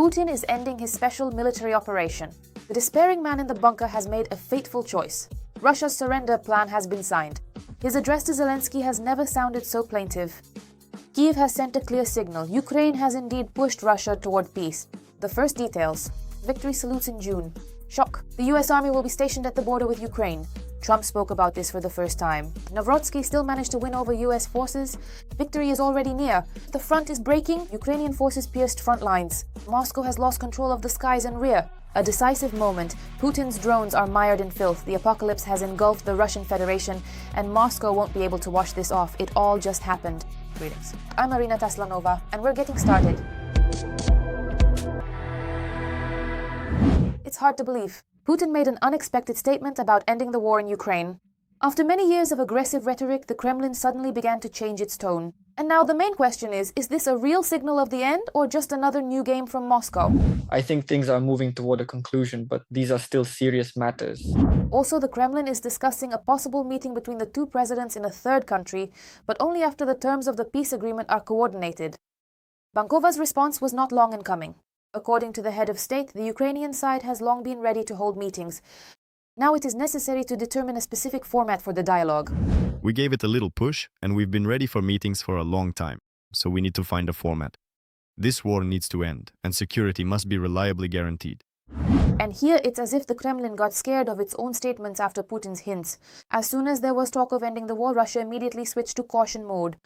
Putin is ending his special military operation. The despairing man in the bunker has made a fateful choice. Russia's surrender plan has been signed. His address to Zelenskyy has never sounded so plaintive. Kyiv has sent a clear signal. Ukraine has indeed pushed Russia toward peace. The first details. Victory salutes in June. Shock. The US Army will be stationed at the border with Ukraine. Trump spoke about this for the first time. Nawrocki still managed to win over US forces. Victory is already near. The front is breaking. Ukrainian forces pierced front lines. Moscow has lost control of the skies and rear. A decisive moment. Putin's drones are mired in filth. The apocalypse has engulfed the Russian Federation, and Moscow won't be able to wash this off. It all just happened. Greetings. I'm Marina Taslanova, and we're getting started. It's hard to believe. Putin made an unexpected statement about ending the war in Ukraine. After many years of aggressive rhetoric, the Kremlin suddenly began to change its tone. And now the main question is this a real signal of the end or just another new game from Moscow? I think things are moving toward a conclusion, but these are still serious matters. Also, the Kremlin is discussing a possible meeting between the two presidents in a third country, but only after the terms of the peace agreement are coordinated. Bankova's response was not long in coming. According to the head of state, the Ukrainian side has long been ready to hold meetings. Now it is necessary to determine a specific format for the dialogue. We gave it a little push, and we've been ready for meetings for a long time, so we need to find a format. This war needs to end, and security must be reliably guaranteed. And here it's as if the Kremlin got scared of its own statements after Putin's hints. As soon as there was talk of ending the war, Russia immediately switched to caution mode.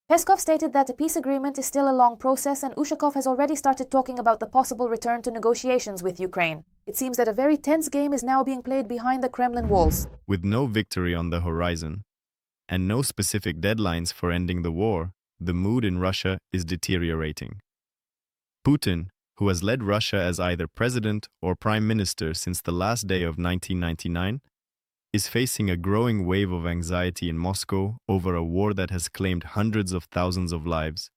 Peskov stated that the peace agreement is still a long process, and Ushakov has already started talking about the possible return to negotiations with Ukraine. It seems that a very tense game is now being played behind the Kremlin walls. With no victory on the horizon, and no specific deadlines for ending the war, the mood in Russia is deteriorating. Putin, who has led Russia as either president or prime minister since the last day of 1999, is facing a growing wave of anxiety in Moscow over a war that has claimed hundreds of thousands of lives,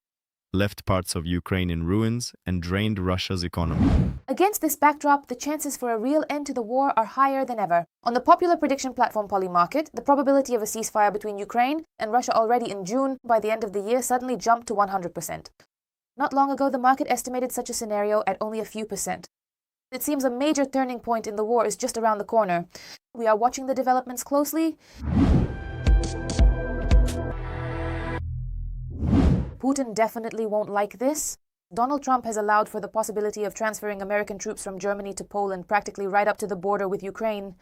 left parts of Ukraine in ruins, and drained Russia's economy. Against this backdrop, the chances for a real end to the war are higher than ever. On the popular prediction platform Polymarket, the probability of a ceasefire between Ukraine and Russia already in June by the end of the year suddenly jumped to 100%. Not long ago, the market estimated such a scenario at only a few percent. It seems a major turning point in the war is just around the corner. We are watching the developments closely. Putin definitely won't like this. Donald Trump has allowed for the possibility of transferring American troops from Germany to Poland practically right up to the border with Ukraine.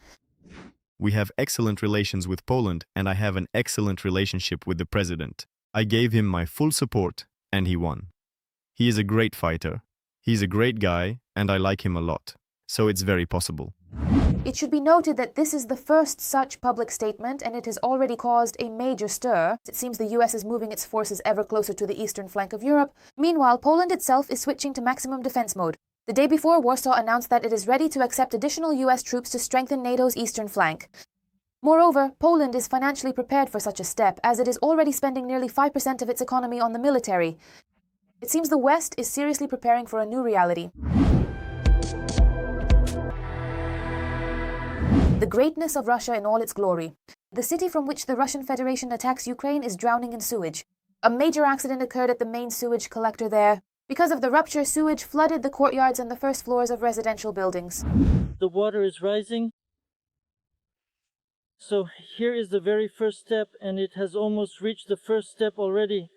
We have excellent relations with Poland, and I have an excellent relationship with the president. I gave him my full support, and he won. He is a great fighter. He's a great guy, and I like him a lot. So it's very possible. It should be noted that this is the first such public statement, and it has already caused a major stir. It seems the US is moving its forces ever closer to the eastern flank of Europe. Meanwhile, Poland itself is switching to maximum defense mode. The day before, Warsaw announced that it is ready to accept additional US troops to strengthen NATO's eastern flank. Moreover, Poland is financially prepared for such a step, as it is already spending nearly 5% of its economy on the military. It seems the West is seriously preparing for a new reality. The greatness of Russia in all its glory. The city from which the Russian Federation attacks Ukraine is drowning in sewage. A major accident occurred at the main sewage collector there. Because of the rupture, sewage flooded the courtyards and the first floors of residential buildings. The water is rising. So here is the very first step, and it has almost reached the first step already.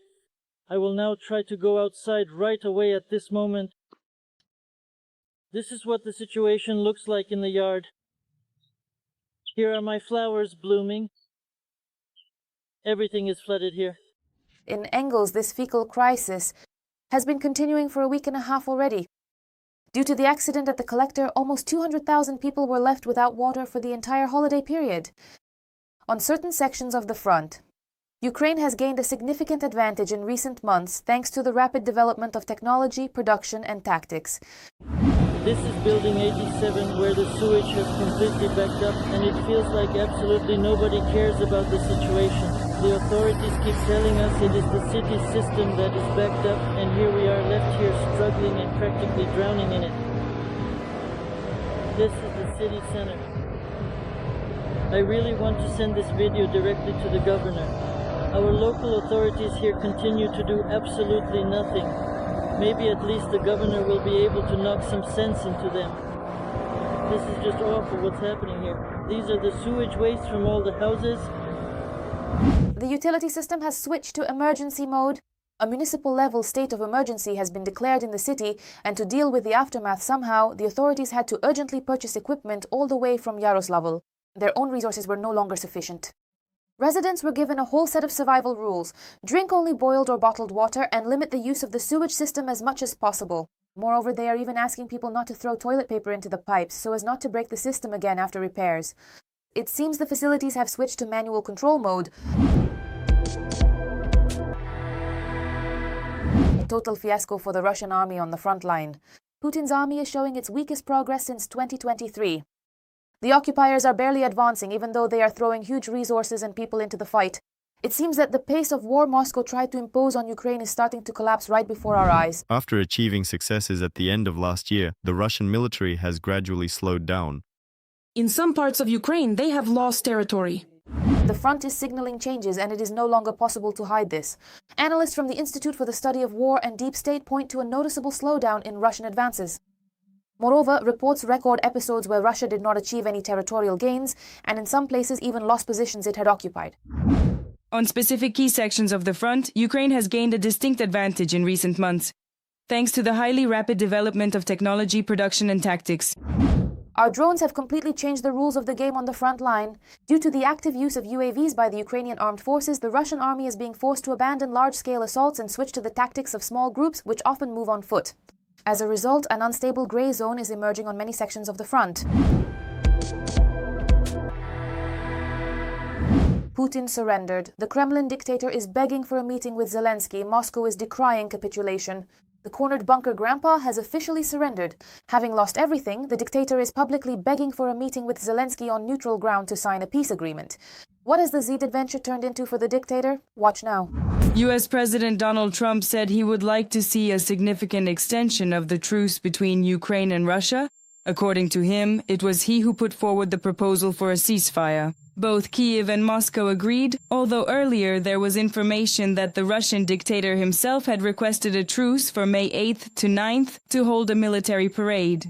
I will now try to go outside right away at this moment. This is what the situation looks like in the yard. Here are my flowers blooming. Everything is flooded here. In Engels, this fecal crisis has been continuing for a week and a half already. Due to the accident at the collector, almost 200,000 people were left without water for the entire holiday period. On certain sections of the front, Ukraine has gained a significant advantage in recent months thanks to the rapid development of technology, production, and tactics. This is building 87, where the sewage has completely backed up, and it feels like absolutely nobody cares about the situation. The authorities keep telling us it is the city system that is backed up, and here we are left here struggling and practically drowning in it. This is the city center. I really want to send this video directly to the governor. Our local authorities here continue to do absolutely nothing. Maybe at least the governor will be able to knock some sense into them. This is just awful what's happening here. These are the sewage waste from all the houses. The utility system has switched to emergency mode. A municipal-level state of emergency has been declared in the city, and to deal with the aftermath somehow, the authorities had to urgently purchase equipment all the way from Yaroslavl. Their own resources were no longer sufficient. Residents were given a whole set of survival rules. Drink only boiled or bottled water and limit the use of the sewage system as much as possible. Moreover, they are even asking people not to throw toilet paper into the pipes so as not to break the system again after repairs. It seems the facilities have switched to manual control mode. A total fiasco for the Russian army on the front line. Putin's army is showing its weakest progress since 2023. The occupiers are barely advancing, even though they are throwing huge resources and people into the fight. It seems that the pace of war Moscow tried to impose on Ukraine is starting to collapse right before our eyes. After achieving successes at the end of last year, the Russian military has gradually slowed down. In some parts of Ukraine, they have lost territory. The front is signaling changes, and it is no longer possible to hide this. Analysts from the Institute for the Study of War and Deep State point to a noticeable slowdown in Russian advances. Moreover, reports record episodes where Russia did not achieve any territorial gains, and in some places even lost positions it had occupied. On specific key sections of the front, Ukraine has gained a distinct advantage in recent months, thanks to the highly rapid development of technology, production and tactics. Our drones have completely changed the rules of the game on the front line. Due to the active use of UAVs by the Ukrainian Armed Forces, the Russian army is being forced to abandon large-scale assaults and switch to the tactics of small groups, which often move on foot. As a result, an unstable gray zone is emerging on many sections of the front. Putin surrendered. The Kremlin dictator is begging for a meeting with Zelenskyy. Moscow is decrying capitulation. The cornered bunker grandpa has officially surrendered. Having lost everything, the dictator is publicly begging for a meeting with Zelenskyy on neutral ground to sign a peace agreement. What has the Z adventure turned into for the dictator? Watch now. US President Donald Trump said he would like to see a significant extension of the truce between Ukraine and Russia. According to him, it was he who put forward the proposal for a ceasefire. Both Kyiv and Moscow agreed, although earlier there was information that the Russian dictator himself had requested a truce for May 8th to 9th to hold a military parade.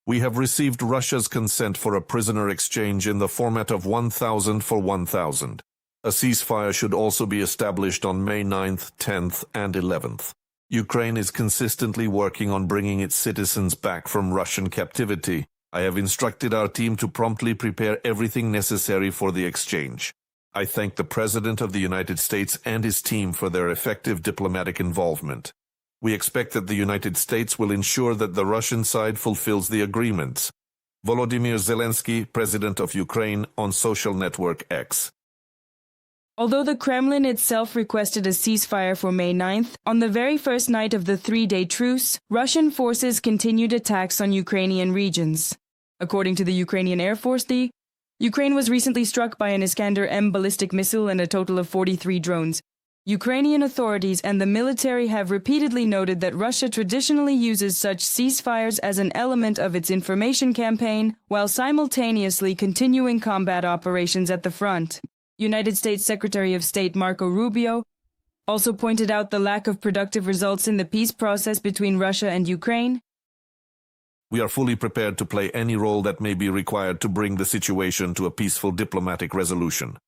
We have received Russia's consent for a prisoner exchange in the format of 1,000 for 1,000. A ceasefire should also be established on May 9th, 10th, and 11th. Ukraine is consistently working on bringing its citizens back from Russian captivity. I have instructed our team to promptly prepare everything necessary for the exchange. I thank the President of the United States and his team for their effective diplomatic involvement. We expect that the United States will ensure that the Russian side fulfills the agreements. Volodymyr Zelenskyy, President of Ukraine, on social network X. Although the Kremlin itself requested a ceasefire for May 9th, on the very first night of the three-day truce, Russian forces continued attacks on Ukrainian regions. According to the Ukrainian Air Force, Ukraine was recently struck by an Iskander-M ballistic missile and a total of 43 drones. Ukrainian authorities and the military have repeatedly noted that Russia traditionally uses such ceasefires as an element of its information campaign, while simultaneously continuing combat operations at the front. United States Secretary of State Marco Rubio also pointed out the lack of productive results in the peace process between Russia and Ukraine. We are fully prepared to play any role that may be required to bring the situation to a peaceful diplomatic resolution.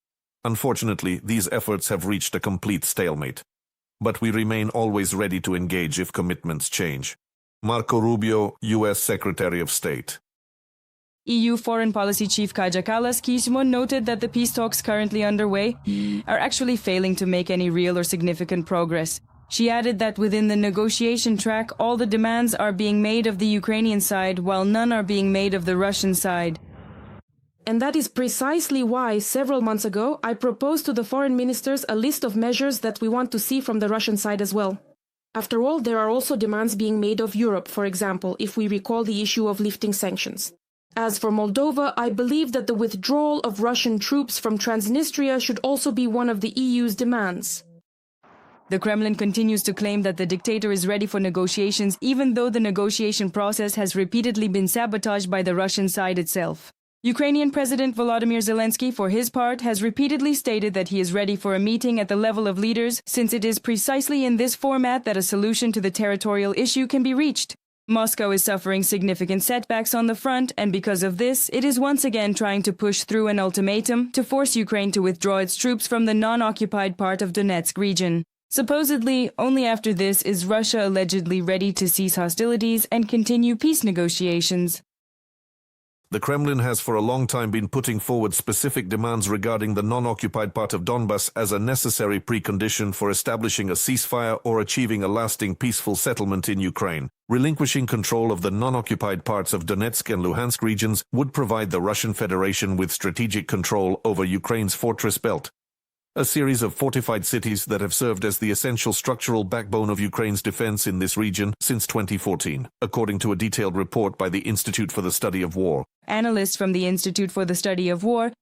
Unfortunately, these efforts have reached a complete stalemate. But we remain always ready to engage if commitments change. Marco Rubio, U.S. Secretary of State. EU Foreign Policy Chief Kaja Kallas Kishmo noted that the peace talks currently underway are actually failing to make any real or significant progress. She added that within the negotiation track, all the demands are being made of the Ukrainian side, while none are being made of the Russian side. And that is precisely why, several months ago, I proposed to the foreign ministers a list of measures that we want to see from the Russian side as well. After all, there are also demands being made of Europe, for example, if we recall the issue of lifting sanctions. As for Moldova, I believe that the withdrawal of Russian troops from Transnistria should also be one of the EU's demands. The Kremlin continues to claim that the dictator is ready for negotiations, even though the negotiation process has repeatedly been sabotaged by the Russian side itself. Ukrainian President Volodymyr Zelenskyy, for his part, has repeatedly stated that he is ready for a meeting at the level of leaders, since it is precisely in this format that a solution to the territorial issue can be reached. Moscow is suffering significant setbacks on the front, and because of this, it is once again trying to push through an ultimatum to force Ukraine to withdraw its troops from the non-occupied part of Donetsk region. Supposedly, only after this is Russia allegedly ready to cease hostilities and continue peace negotiations. The Kremlin has for a long time been putting forward specific demands regarding the non-occupied part of Donbas as a necessary precondition for establishing a ceasefire or achieving a lasting peaceful settlement in Ukraine. Relinquishing control of the non-occupied parts of Donetsk and Luhansk regions would provide the Russian Federation with strategic control over Ukraine's fortress belt, a series of fortified cities that have served as the essential structural backbone of Ukraine's defense in this region since 2014, according to a detailed report by the Institute for the Study of War. Analysts from the Institute for the Study of War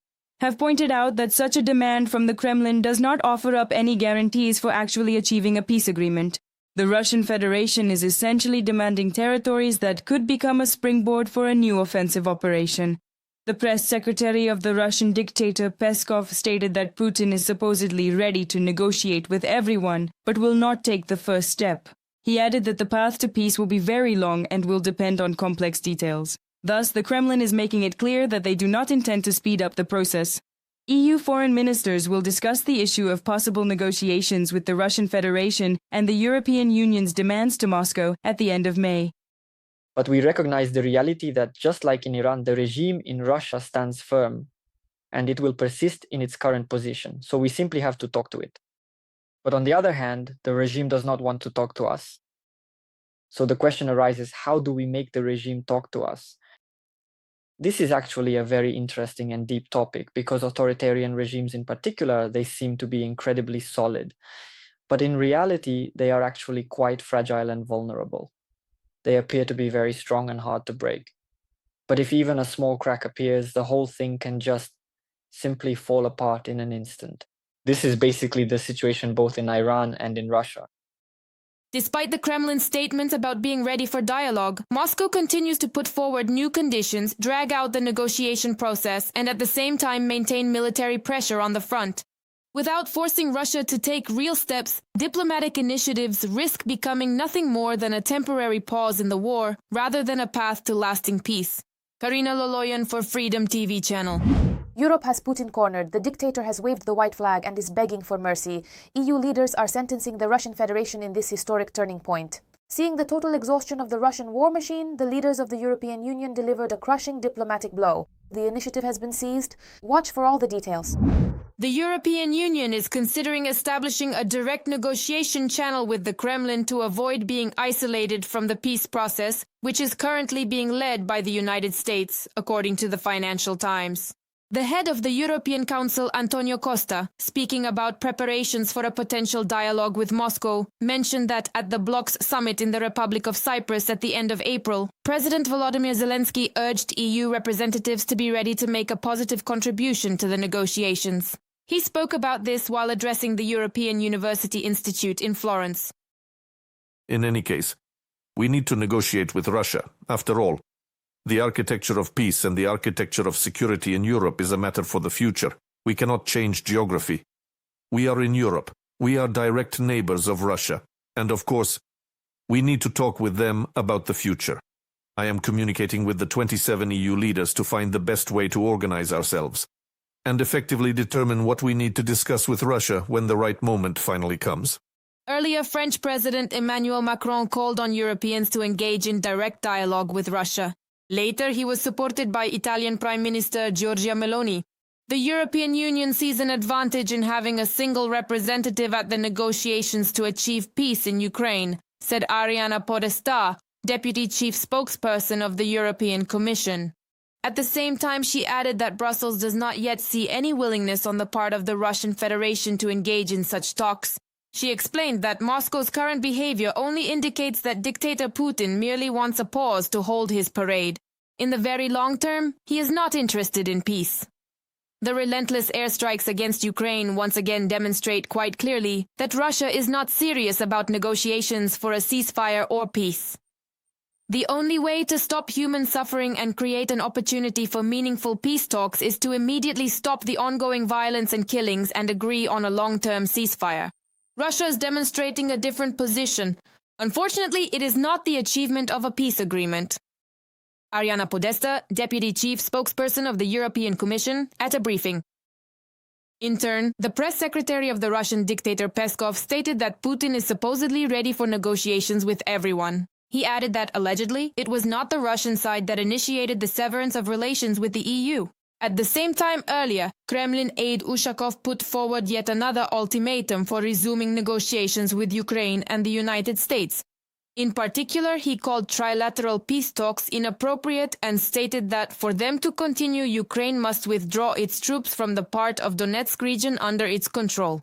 have pointed out that such a demand from the Kremlin does not offer up any guarantees for actually achieving a peace agreement. The Russian Federation is essentially demanding territories that could become a springboard for a new offensive operation. The press secretary of the Russian dictator Peskov stated that Putin is supposedly ready to negotiate with everyone, but will not take the first step. He added that the path to peace will be very long and will depend on complex details. Thus, the Kremlin is making it clear that they do not intend to speed up the process. EU foreign ministers will discuss the issue of possible negotiations with the Russian Federation and the European Union's demands to Moscow at the end of May. But we recognize the reality that just like in Iran, the regime in Russia stands firm and it will persist in its current position. So we simply have to talk to it. But on the other hand, the regime does not want to talk to us. So the question arises, how do we make the regime talk to us? This is actually a very interesting and deep topic because authoritarian regimes in particular, they seem to be incredibly solid. But in reality, they are actually quite fragile and vulnerable. They appear to be very strong and hard to break. But if even a small crack appears, the whole thing can just simply fall apart in an instant. This is basically the situation both in Iran and in Russia. Despite the Kremlin's statements about being ready for dialogue, Moscow continues to put forward new conditions, drag out the negotiation process, and at the same time maintain military pressure on the front. Without forcing Russia to take real steps, diplomatic initiatives risk becoming nothing more than a temporary pause in the war, rather than a path to lasting peace. Karina Loloyan for Freedom TV channel. Europe has Putin cornered, the dictator has waved the white flag and is begging for mercy. EU leaders are sentencing the Russian Federation in this historic turning point. Seeing the total exhaustion of the Russian war machine, the leaders of the European Union delivered a crushing diplomatic blow. The initiative has been seized. Watch for all the details. The European Union is considering establishing a direct negotiation channel with the Kremlin to avoid being isolated from the peace process, which is currently being led by the United States, according to the Financial Times. The head of the European Council, Antonio Costa, speaking about preparations for a potential dialogue with Moscow, mentioned that at the bloc's summit in the Republic of Cyprus at the end of April, President Volodymyr Zelenskyy urged EU representatives to be ready to make a positive contribution to the negotiations. He spoke about this while addressing the European University Institute in Florence. In any case, we need to negotiate with Russia. After all, the architecture of peace and the architecture of security in Europe is a matter for the future. We cannot change geography. We are in Europe. We are direct neighbors of Russia. And of course, we need to talk with them about the future. I am communicating with the 27 EU leaders to find the best way to organize ourselves and effectively determine what we need to discuss with Russia when the right moment finally comes. Earlier, French President Emmanuel Macron called on Europeans to engage in direct dialogue with Russia. Later, he was supported by Italian Prime Minister Giorgia Meloni. The European Union sees an advantage in having a single representative at the negotiations to achieve peace in Ukraine, said Ariana Podesta, Deputy Chief Spokesperson of the European Commission. At the same time, she added that Brussels does not yet see any willingness on the part of the Russian Federation to engage in such talks. She explained that Moscow's current behavior only indicates that dictator Putin merely wants a pause to hold his parade. In the very long term, he is not interested in peace. The relentless airstrikes against Ukraine once again demonstrate quite clearly that Russia is not serious about negotiations for a ceasefire or peace. The only way to stop human suffering and create an opportunity for meaningful peace talks is to immediately stop the ongoing violence and killings and agree on a long-term ceasefire. Russia is demonstrating a different position. Unfortunately, it is not the achievement of a peace agreement. Ariana Podesta, Deputy Chief Spokesperson of the European Commission, at a briefing. In turn, the press secretary of the Russian dictator Peskov stated that Putin is supposedly ready for negotiations with everyone. He added that, allegedly, it was not the Russian side that initiated the severance of relations with the EU. At the same time earlier, Kremlin aide Ushakov put forward yet another ultimatum for resuming negotiations with Ukraine and the United States. In particular, he called trilateral peace talks inappropriate and stated that for them to continue, Ukraine must withdraw its troops from the part of Donetsk region under its control.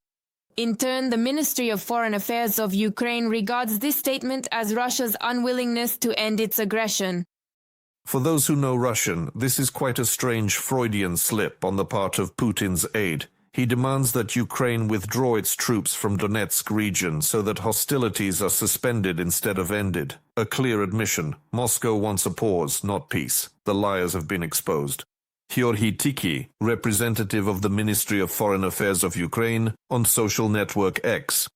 In turn, the Ministry of Foreign Affairs of Ukraine regards this statement as Russia's unwillingness to end its aggression. For those who know Russian, this is quite a strange Freudian slip on the part of Putin's aide. He demands that Ukraine withdraw its troops from Donetsk region so that hostilities are suspended instead of ended. A clear admission. Moscow wants a pause, not peace. The liars have been exposed. Georgy Tiki, representative of the Ministry of Foreign Affairs of Ukraine, on social network X.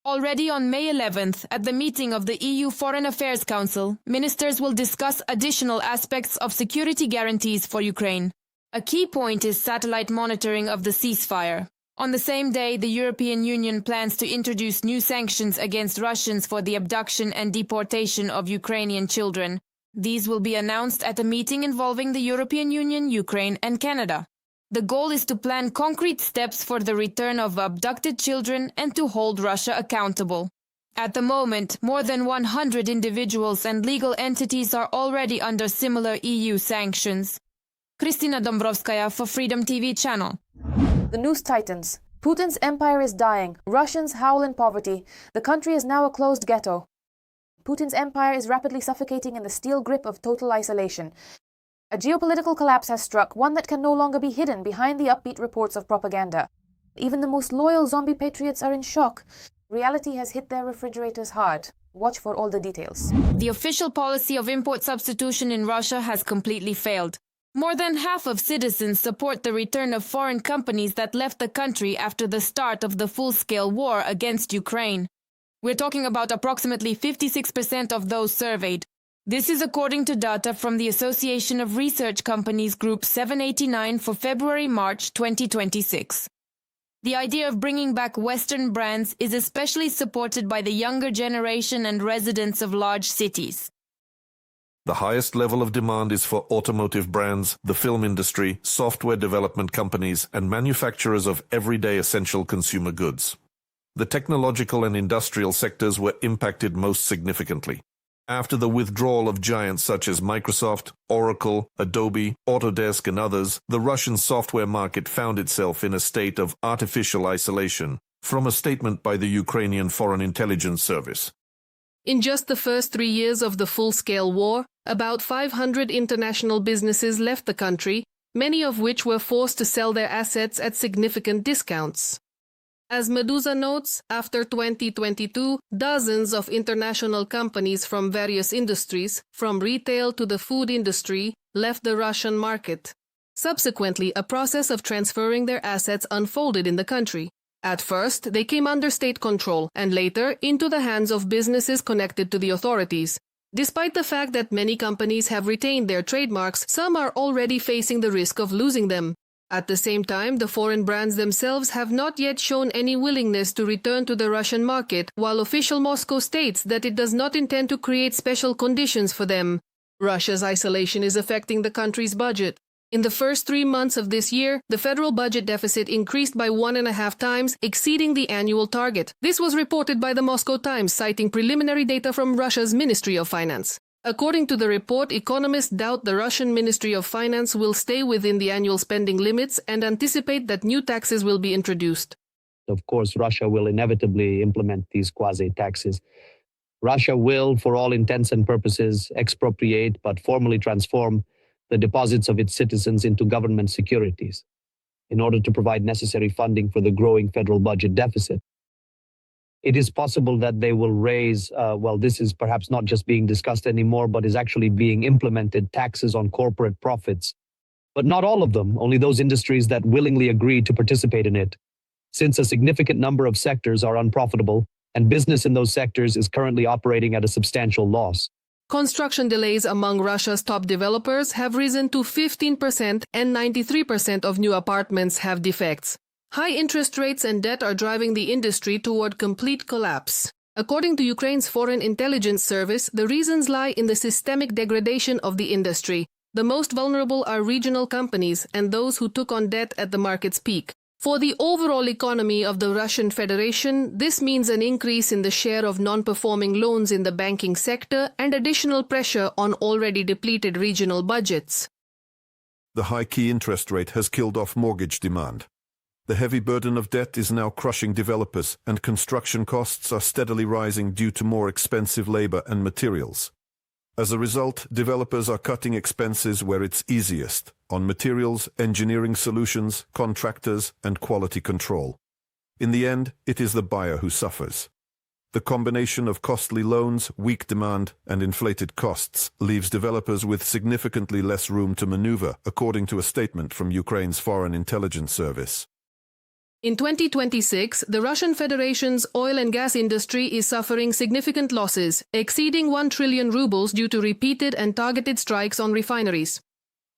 Already on May 11th, at the meeting of the EU Foreign Affairs Council, ministers will discuss additional aspects of security guarantees for Ukraine. A key point is satellite monitoring of the ceasefire. On the same day, the European Union plans to introduce new sanctions against Russians for the abduction and deportation of Ukrainian children. These will be announced at a meeting involving the European Union, Ukraine, and Canada. The goal is to plan concrete steps for the return of abducted children and to hold Russia accountable. At the moment, more than 100 individuals and legal entities are already under similar EU sanctions. Kristina Dombrovskaya for Freedom TV channel. The news tightens. Putin's empire is dying. Russians howl in poverty. The country is now a closed ghetto. Putin's empire is rapidly suffocating in the steel grip of total isolation. A geopolitical collapse has struck, one that can no longer be hidden behind the upbeat reports of propaganda. Even the most loyal zombie patriots are in shock. Reality has hit their refrigerators hard. Watch for all the details. The official policy of import substitution in Russia has completely failed. More than half of citizens support the return of foreign companies that left the country after the start of the full-scale war against Ukraine. We're talking about approximately 56% of those surveyed. This is according to data from the Association of Research Companies Group 789 for February-March 2026. The idea of bringing back Western brands is especially supported by the younger generation and residents of large cities. The highest level of demand is for automotive brands, the film industry, software development companies, and manufacturers of everyday essential consumer goods. The technological and industrial sectors were impacted most significantly. After the withdrawal of giants such as Microsoft, Oracle, Adobe, Autodesk, and others, the Russian software market found itself in a state of artificial isolation, from a statement by the Ukrainian Foreign Intelligence Service. In just the first 3 years of the full-scale war, about 500 international businesses left the country, many of which were forced to sell their assets at significant discounts. As Medusa notes, after 2022, dozens of international companies from various industries, from retail to the food industry, left the Russian market. Subsequently, a process of transferring their assets unfolded in the country. At first, they came under state control, and later into the hands of businesses connected to the authorities. Despite the fact that many companies have retained their trademarks, some are already facing the risk of losing them. At the same time, the foreign brands themselves have not yet shown any willingness to return to the Russian market, while official Moscow states that it does not intend to create special conditions for them. Russia's isolation is affecting the country's budget. In the first 3 months of this year, the federal budget deficit increased by 1.5 times, exceeding the annual target. This was reported by the Moscow Times, citing preliminary data from Russia's Ministry of Finance. According to the report, economists doubt the Russian Ministry of Finance will stay within the annual spending limits and anticipate that new taxes will be introduced. Of course, Russia will inevitably implement these quasi-taxes. Russia will, for all intents and purposes, expropriate but formally transform the deposits of its citizens into government securities in order to provide necessary funding for the growing federal budget deficit. it is possible that they will raise, this is perhaps not just being discussed anymore, but is actually being implemented, taxes on corporate profits. But not all of them, only those industries that willingly agree to participate in it, since a significant number of sectors are unprofitable, and business in those sectors is currently operating at a substantial loss. Construction delays among Russia's top developers have risen to 15%, and 93% of new apartments have defects. High interest rates and debt are driving the industry toward complete collapse. According to Ukraine's Foreign Intelligence Service, the reasons lie in the systemic degradation of the industry. The most vulnerable are regional companies and those who took on debt at the market's peak. For the overall economy of the Russian Federation, this means an increase in the share of non-performing loans in the banking sector and additional pressure on already depleted regional budgets. The high key interest rate has killed off mortgage demand. The heavy burden of debt is now crushing developers, and construction costs are steadily rising due to more expensive labor and materials. As a result, developers are cutting expenses where it's easiest, on materials, engineering solutions, contractors, and quality control. In the end, it is the buyer who suffers. The combination of costly loans, weak demand, and inflated costs leaves developers with significantly less room to maneuver, according to a statement from Ukraine's Foreign Intelligence Service. In 2026, the Russian Federation's oil and gas industry is suffering significant losses, exceeding 1 trillion rubles due to repeated and targeted strikes on refineries.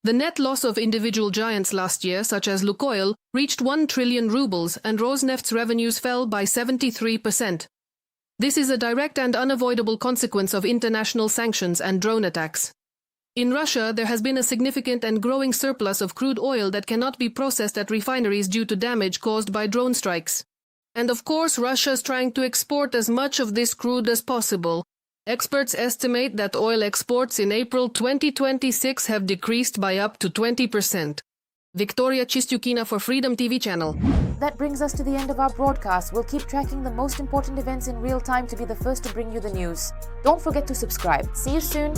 The net loss of individual giants last year, such as Lukoil, reached 1 trillion rubles, and Rosneft's revenues fell by 73%. This is a direct and unavoidable consequence of international sanctions and drone attacks. In Russia, there has been a significant and growing surplus of crude oil that cannot be processed at refineries due to damage caused by drone strikes. And of course, Russia is trying to export as much of this crude as possible. Experts estimate that oil exports in April 2026 have decreased by up to 20%. Victoria Chistyukina for Freedom TV channel. That brings us to the end of our broadcast. We'll keep tracking the most important events in real time to be the first to bring you the news. Don't forget to subscribe. See you soon.